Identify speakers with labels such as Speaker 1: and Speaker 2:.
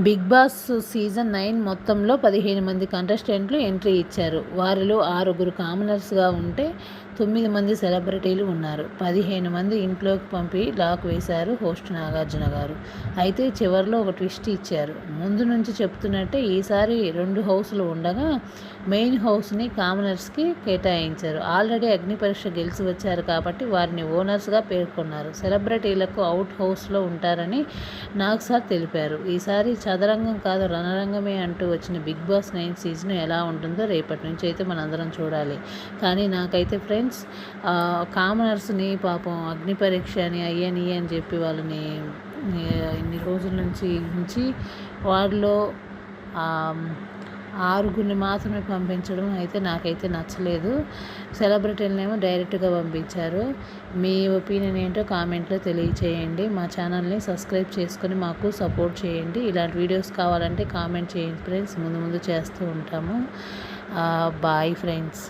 Speaker 1: Big boss season 9 మొత్తంలో 15 మంది కంటెస్టెంట్లు entry ఇచ్చారు. వారిలో 6గురు కామనర్స్గా ఉంటే 9 మంది సెలబ్రిటీలు ఉన్నారు. 15 మంది ఇంట్లోకి పంపి లాక్ వేశారు హోస్ట్ నాగార్జున గారు. అయితే చివరిలో ఒక ట్విస్ట్ ఇచ్చారు. ముందు నుంచి చెప్తున్నట్టే ఈసారి 2 హౌస్లు ఉండగా మెయిన్ హౌస్ని కామనర్స్కి కేటాయించారు. ఆల్రెడీ అగ్ని పరీక్ష గెలిచి వచ్చారు కాబట్టి వారిని ఓనర్స్గా పేర్కొన్నారు. సెలబ్రిటీలకు అవుట్ హౌస్లో ఉంటారని నాగ్ సార్ తెలిపారు. ఈసారి చదరంగం కాదు రణరంగమే అంటూ వచ్చిన బిగ్ బాస్ 9 సీజన్ ఎలా ఉంటుందో రేపటి నుంచి అయితే మనందరం చూడాలి. కానీ నాకైతే ఫ్రెండ్స్ కామనర్స్ని పాపం అగ్ని పరీక్ష అని అయ్యని అని చెప్పి వాళ్ళని ఇన్ని రోజుల నుంచి ఉంచి వారిలో 6గురిని మాత్రమే పంపించడం అయితే నాకైతే నచ్చలేదు. సెలబ్రిటీలనేమో డైరెక్ట్గా పంపించారు. మీ ఒపీనియన్ ఏంటో కామెంట్లో తెలియచేయండి. మా ఛానల్ని సబ్స్క్రైబ్ చేసుకొని మాకు సపోర్ట్ చేయండి. ఇలాంటి వీడియోస్ కావాలంటే కామెంట్ చేయండి ఫ్రెండ్స్. ముందు చేస్తూ ఉంటాము. Boy friends.